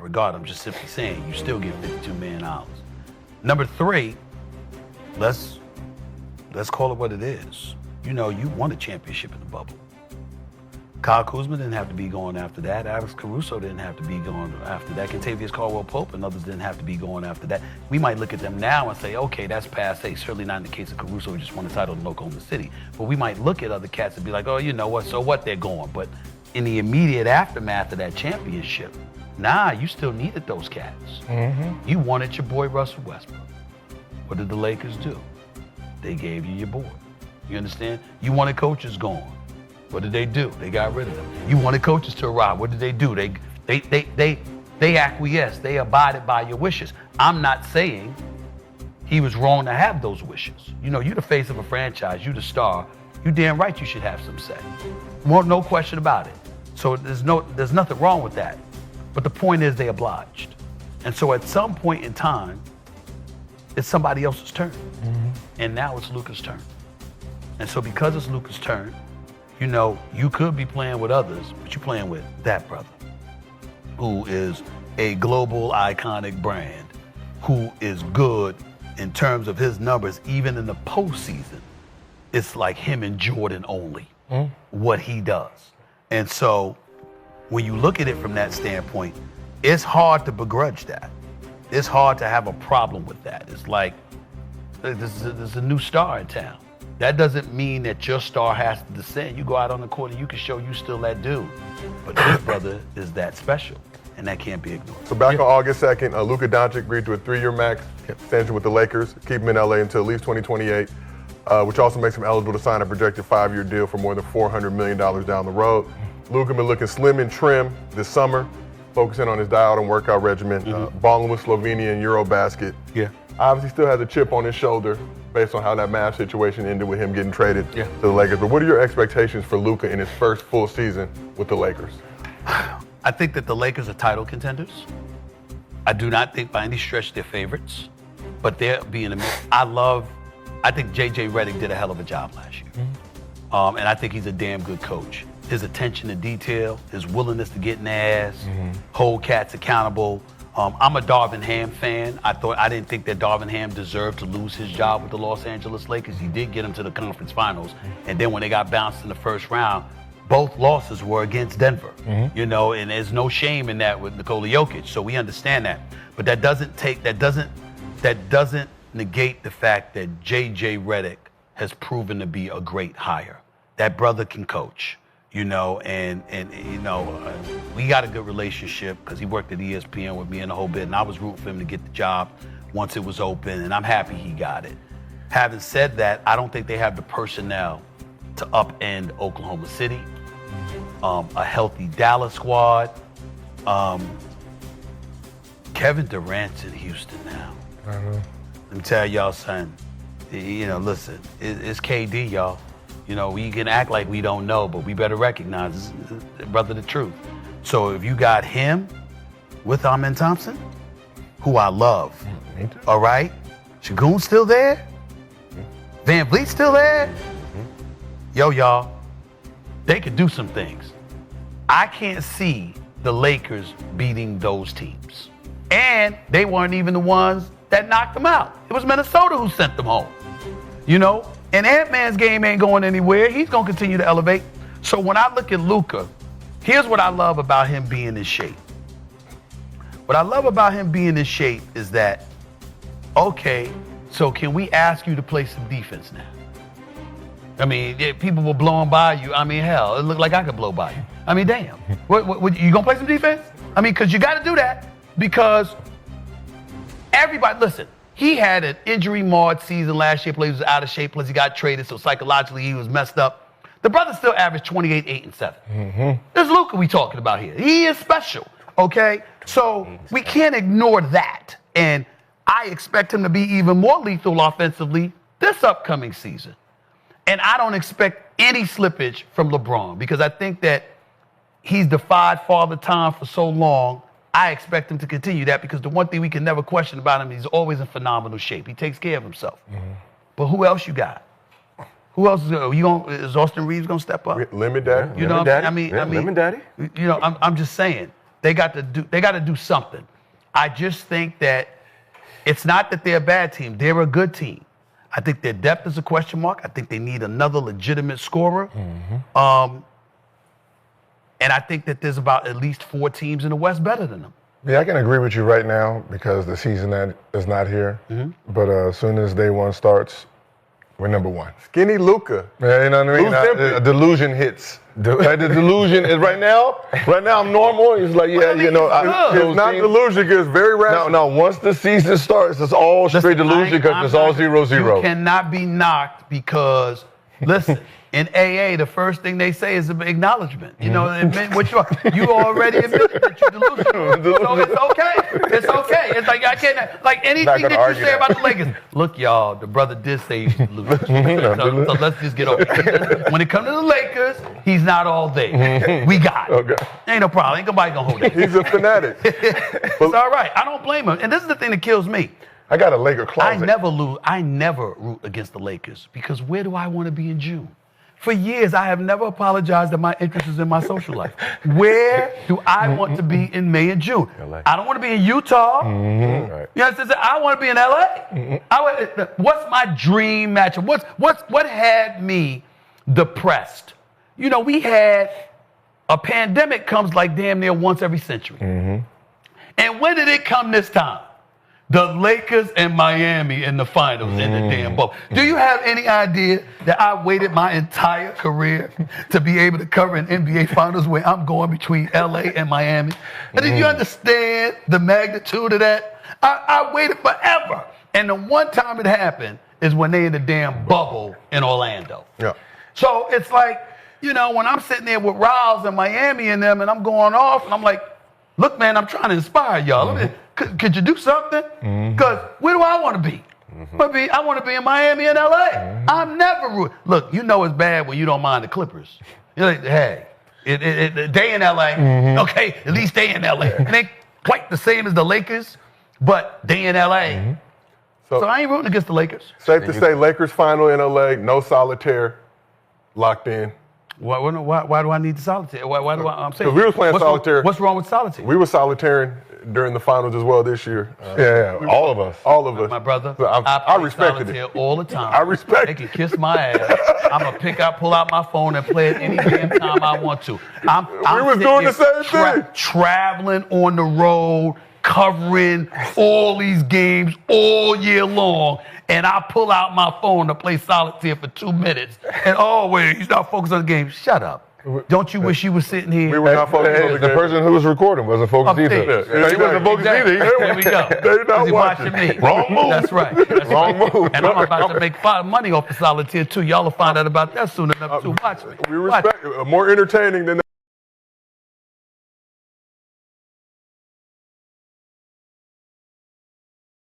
regard. I'm just simply saying you still get $52 million. Number 3, let's call it what it is. You know, you won a championship in the bubble. Kyle Kuzma didn't have to be going after that. Alex Caruso didn't have to be going after that. Kentavious Caldwell-Pope and others didn't have to be going after that. We might look at them now and say, okay, that's passé. Certainly not in the case of Caruso, who just won the title in Oklahoma City. But we might look at other cats and be like, oh, you know what, so what, they're going. But in the immediate aftermath of that championship, you still needed those cats. Mm-hmm. You wanted your boy Russell Westbrook. What did the Lakers do? They gave you your boy. You understand? You wanted coaches gone. What did they do? They got rid of them. You wanted coaches to arrive. What did they do? They acquiesced. They abided by your wishes. I'm not saying he was wrong to have those wishes. You know, you're the face of a franchise. You're the star. You damn right you should have some say. No question about it. So there's nothing wrong with that. But the point is they obliged. And so at some point in time, it's somebody else's turn. Mm-hmm. And now it's Luka's turn. And so because it's Luka's turn, you know, you could be playing with others, but you're playing with that brother who is a global iconic brand, who is good in terms of his numbers, even in the postseason. It's like him and Jordan only, what he does. And so when you look at it from that standpoint, it's hard to begrudge that. It's hard to have a problem with that. It's like, there's a new star in town. That doesn't mean that your star has to descend. You go out on the court and you can show you still that dude. But his brother is that special, and that can't be ignored. So back on August 2nd, Luka Doncic agreed to a 3-year max extension with the Lakers, keep him in LA until at least 2028, which also makes him eligible to sign a projected 5-year deal for more than $400 million down the road. Luka been looking slim and trim this summer, focusing on his diet and workout regimen, balling with Slovenia and Eurobasket. Yeah. Obviously still has a chip on his shoulder based on how that Mavs situation ended with him getting traded to the Lakers. But what are your expectations for Luka in his first full season with the Lakers? I think that the Lakers are title contenders. I do not think by any stretch they're favorites, but they're being I think JJ Redick did a hell of a job last year. Mm-hmm. And I think he's a damn good coach. His attention to detail, his willingness to get in the ass, hold cats accountable. I'm a Darvin Ham fan. I didn't think that Darvin Ham deserved to lose his job with the Los Angeles Lakers. He did get him to the conference finals. And then when they got bounced in the first round, both losses were against Denver. You know, and there's no shame in that with Nikola Jokic. So we understand that. But that doesn't negate the fact that JJ Redick has proven to be a great hire. That brother can coach. You know, and we got a good relationship because he worked at ESPN with me and the whole bit, and I was rooting for him to get the job once it was open, and I'm happy he got it. Having said that, I don't think they have the personnel to upend Oklahoma City, a healthy Dallas squad. Kevin Durant's in Houston now. Let me tell y'all something. You know, listen, it's KD, y'all. You know, we can act like we don't know, but we better recognize this brother the truth. So if you got him with Amen Thompson, who I love, all right? Shagun still there? Van Vliet still there? Yo, y'all, they could do some things. I can't see the Lakers beating those teams. And they weren't even the ones that knocked them out. It was Minnesota who sent them home, you know? And Ant-Man's game ain't going anywhere. He's going to continue to elevate. So when I look at Luka, here's what I love about him being in shape. What I love about him being in shape is that, okay, so can we ask you to play some defense now? I mean, people were blowing by you. I mean, hell, it looked like I could blow by you. I mean, damn. What you going to play some defense? I mean, because you got to do that because everybody, listen, he had an injury-marred season last year, plus he was out of shape, plus he got traded, so psychologically he was messed up. The brother still averaged 28, 8, and 7. There's Luka we talking about here. He is special, okay? So we can't ignore that. And I expect him to be even more lethal offensively this upcoming season. And I don't expect any slippage from LeBron because I think that he's defied Father Time for so long. I expect him to continue that because the one thing we can never question about him, he's always in phenomenal shape. He takes care of himself. But who else you got? Who else is Austin Reeves gonna step up? Lemon Daddy. You know, Lemon Daddy. I mean, Lemon Daddy. You know, I'm just saying. They got to do something. I just think that it's not that they're a bad team. They're a good team. I think their depth is a question mark. I think they need another legitimate scorer. And I think that there's about at least 4 teams in the West better than them. Yeah, I can agree with you right now because the season is not here. But as soon as day one starts, we're number 1. Skinny Luka. Yeah, you know what I mean? A delusion hits. Like the delusion is right now I'm normal. It's like, yeah, you know. It's not delusion, it's very rational. No, once the season starts, it's all straight delusion because it's all 0-0. You cannot be knocked because, listen, in AA, the first thing they say is an acknowledgement. You know, what you already admitted that you're delusional. So it's okay. It's okay. It's like I can't, like anything that you say about the Lakers. Look, y'all, the brother did say he's delusional. So let's just get over it. When it comes to the Lakers, he's not all there. We got it. Okay. Ain't no problem. Ain't nobody gonna hold it. He's a fanatic. It's all right. I don't blame him. And this is the thing that kills me. I got a Laker closet. I never root against the Lakers because where do I want to be in June? For years, I have never apologized that my interest is in my social life. Where do I want to be in May and June? LA. I don't want to be in Utah. Right. You know what I'm saying? I want to be in LA. What's my dream matchup? What had me depressed? You know, we had a pandemic comes like damn near once every century. And when did it come this time? The Lakers and Miami in the finals in the damn bubble. Do you have any idea that I waited my entire career to be able to cover an NBA finals where I'm going between LA and Miami? And did you understand the magnitude of that? I waited forever. And the one time it happened is when they in the damn bubble in Orlando. Yeah. So it's like, you know, when I'm sitting there with Riles and Miami and them and I'm going off and I'm like, look, man, I'm trying to inspire y'all. Could you do something? Because where do I want to be? I want to be in Miami and LA. I'm never rooting. Look, you know it's bad when you don't mind the Clippers. You're like, hey, they in LA. Okay, at least they in LA. It ain't quite the same as the Lakers, but they in LA. So I ain't rooting against the Lakers. Safe to say, Lakers final in LA, no solitaire, locked in. Why do I need the solitaire? Why do I'm saying? Because we were playing solitaire. What's wrong with solitaire? We were solitairing during the finals as well this year. All of us. All of us. My brother, I respected solitaire it all the time. I respect They can kiss my ass. I'm gonna pull out my phone and play it any damn time I want to. We was doing the same thing. Traveling on the road, covering all these games all year long. And I pull out my phone to play solitaire for 2 minutes. And wait, he's not focused on the game. Shut up. Don't you wish you were sitting here? We were not focused on the game. The person who was recording wasn't focused either. He wasn't focused either. There we go. They're not watching me. Wrong move. That's right. Wrong move. And I'm about to make money off the solitaire too. Y'all will find out about that soon enough too. Watch me. We respect it. More entertaining than